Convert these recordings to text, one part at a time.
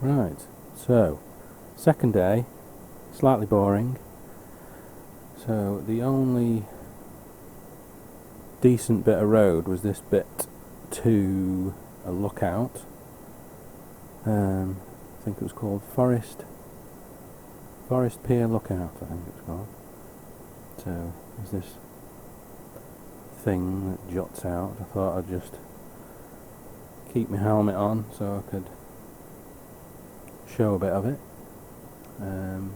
Right, so second day, slightly boring. So the only decent bit of road was this bit to a lookout. I think it was called Forest Pier Lookout, I think it was called. So there's this thing that juts out. I thought I'd just keep my helmet on so I could show a bit of it. And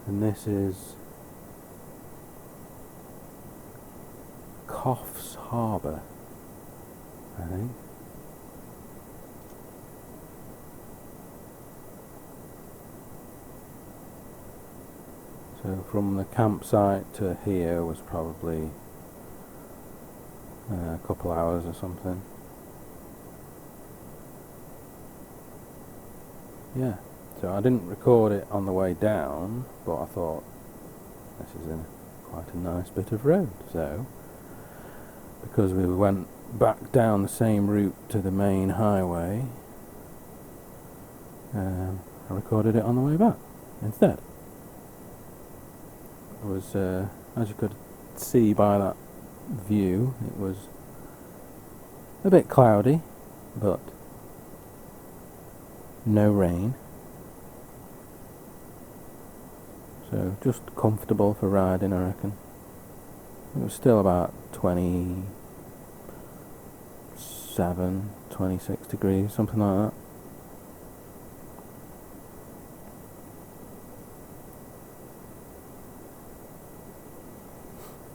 this is Coffs Harbour, I think. So from the campsite to here was probably a couple hours or something. Yeah, so I didn't record it on the way down, but I thought this is quite a nice bit of road. So because we went back down the same route to the main highway, I recorded it on the way back instead. It was, as you could see by that view, it was a bit cloudy, but no rain. So just comfortable for riding, I reckon. It was still about 27, 26 degrees, something like that.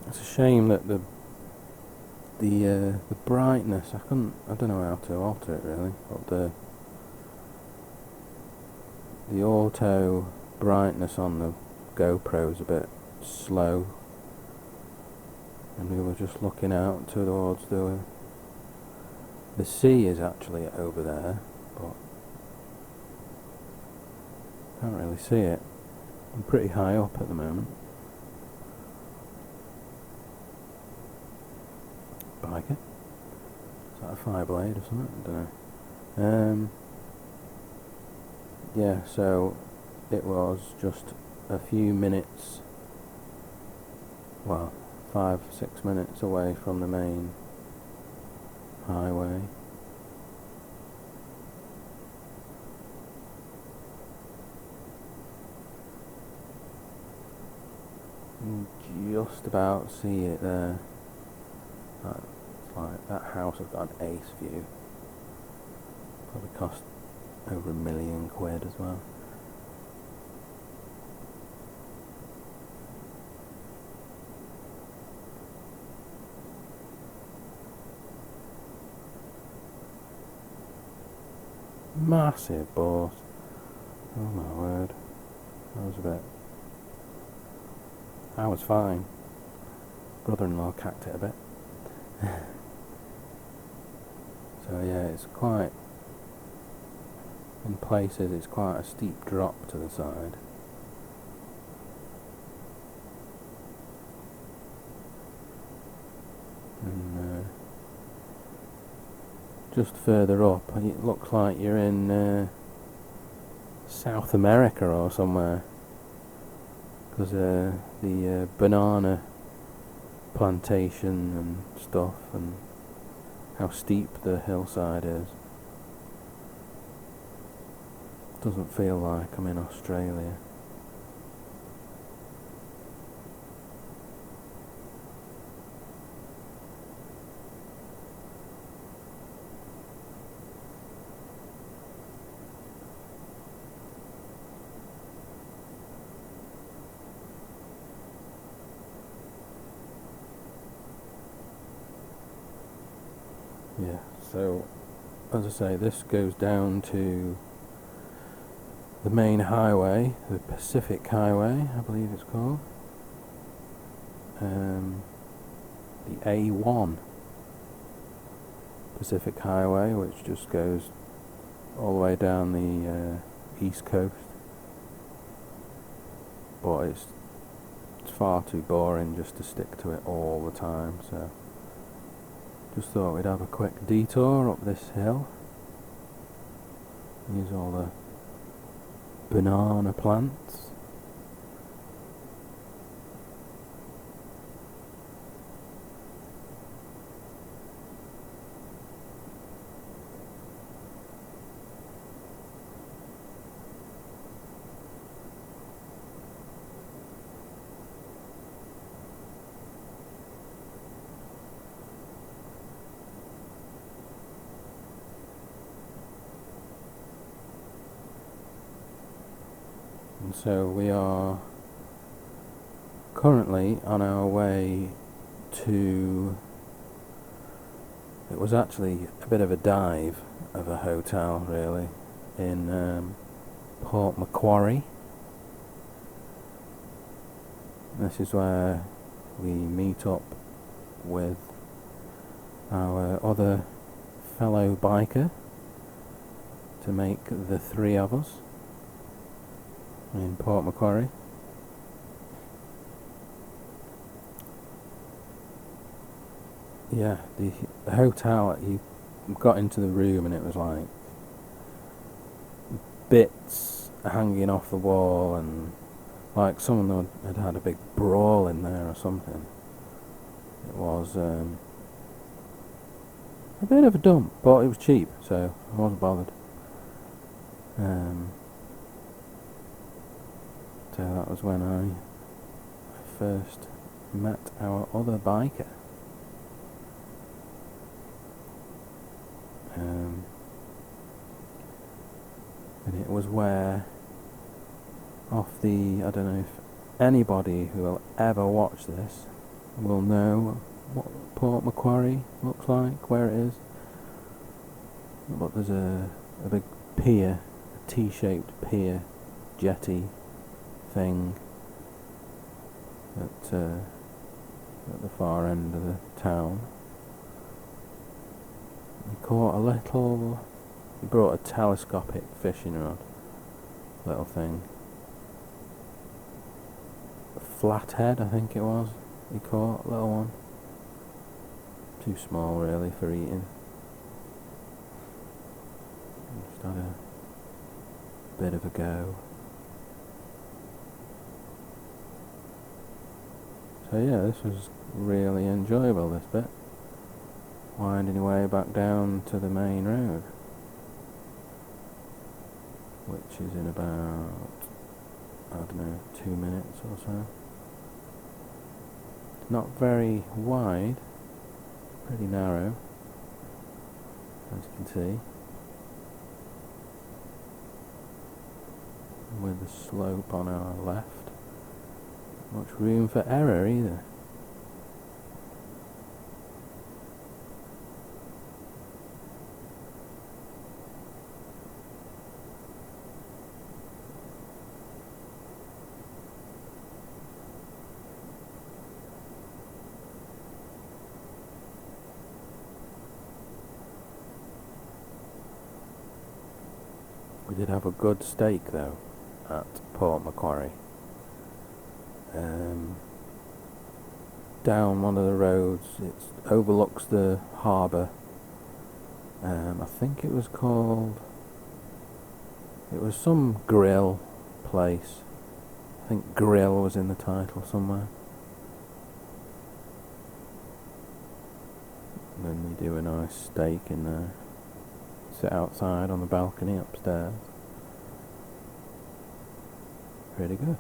It's a shame that the brightness, I don't know how to alter it really, but the auto brightness on the GoPro is a bit slow, and we were just looking out towards the sea is actually over there, but can't really see it. I'm pretty high up at the moment. Biker? Is that a Fireblade or something? I don't know. Yeah, so it was just a few minutes, well, 5-6 minutes away from the main highway. You can just about see it there. It's like that house has got an ace view. Probably cost over £1 million as well. Massive boat. Oh my word. I was fine. Brother-in-law cacked it a bit. So yeah, it's quite, in places it's quite a steep drop to the side. And just further up, it looks like you're in South America or somewhere, because the banana plantation and stuff, and how steep the hillside is. Doesn't feel like I'm in Australia. Yeah, so as I say, this goes down to the main highway, the Pacific Highway, I believe it's called. The A1 Pacific Highway, which just goes all the way down the east coast. But it's far too boring just to stick to it all the time, so just thought we'd have a quick detour up this hill. Here's all the banana plants. And so we are currently on our way to, it was actually a bit of a dive of a hotel really, in Port Macquarie. This is where we meet up with our other fellow biker to make the three of us in Port Macquarie. Yeah, the hotel, you got into the room and it was like bits hanging off the wall, and like someone had had a big brawl in there or something. It was a bit of a dump, but it was cheap, so I wasn't bothered. So that was when I first met our other biker. And it was where, off the, I don't know if anybody who will ever watch this will know what Port Macquarie looks like, where it is. But there's a big pier, a T-shaped pier, jetty thing at the far end of the town. He brought a telescopic fishing rod, little thing. A flathead, I think it was, he caught, a little one. Too small really for eating. Just had a bit of a go. So yeah, this was really enjoyable, this bit. Winding your way back down to the main road, which is in about, I don't know, 2 minutes or so. Not very wide, pretty narrow, as you can see, with the slope on our left. Not much room for error either. We did have a good steak though at Port Macquarie. Down one of the roads, it overlooks the harbour. I think it was called, it was some grill place. I think grill was in the title somewhere. And then we do a nice steak in there. Sit outside on the balcony upstairs. Pretty good.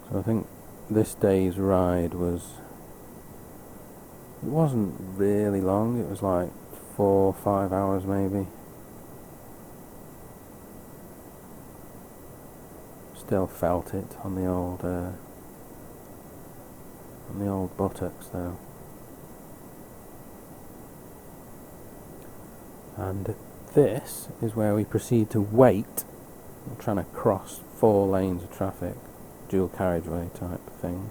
So I think this day's ride was, it wasn't really long, it was like 4 or 5 hours maybe. Still felt it on the old buttocks though. And this is where we proceed to wait. We're trying to cross 4 lanes of traffic, dual carriageway type thing.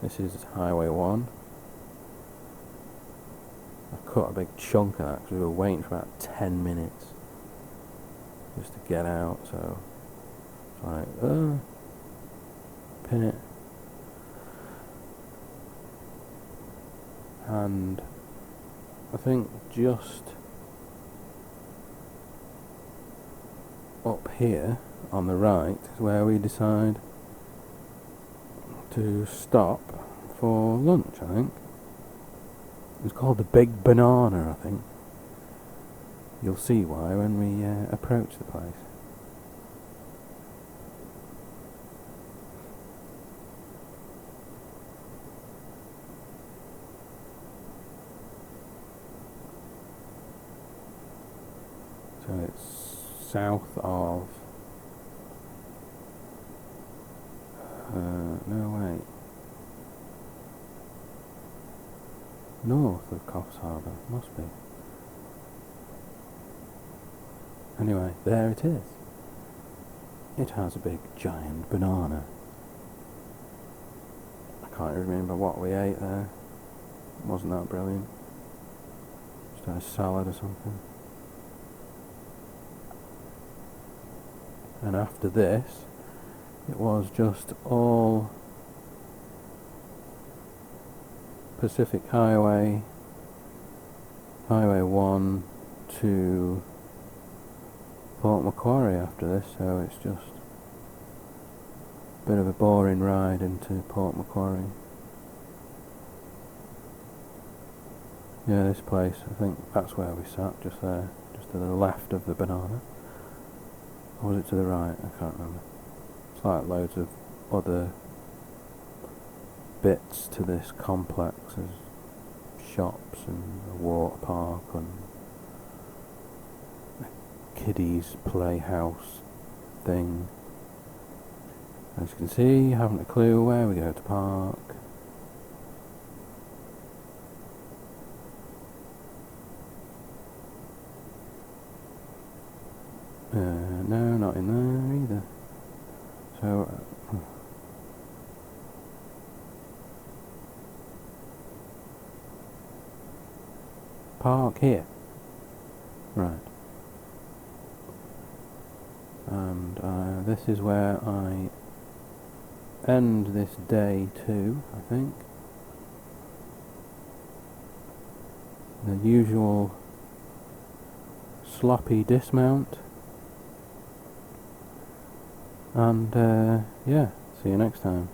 This is Highway 1. I cut a big chunk of that because we were waiting for about 10 minutes just to get out, so like, pin it. And I think just up here on the right is where we decide to stop for lunch, I think. It's called the Big Banana, I think. You'll see why when we approach the place. So it's south of... no, wait. North of Coffs Harbour, must be. Anyway, there it is. It has a big giant banana. I can't remember what we ate there. Wasn't that brilliant? Just had a salad or something. And after this, it was just all Pacific Highway, Highway 1 to Port Macquarie after this, so it's just a bit of a boring ride into Port Macquarie. Yeah, this place, I think that's where we sat, just there, just to the left of the banana. Or was it to the right? I can't remember. It's like loads of other bits to this complex. There's shops and a water park and a kiddies playhouse thing. As you can see, haven't a clue where we go to park. No, not in there either. So, park here. Right. And this is where I end this day 2, I think. The usual sloppy dismount. And yeah, see you next time.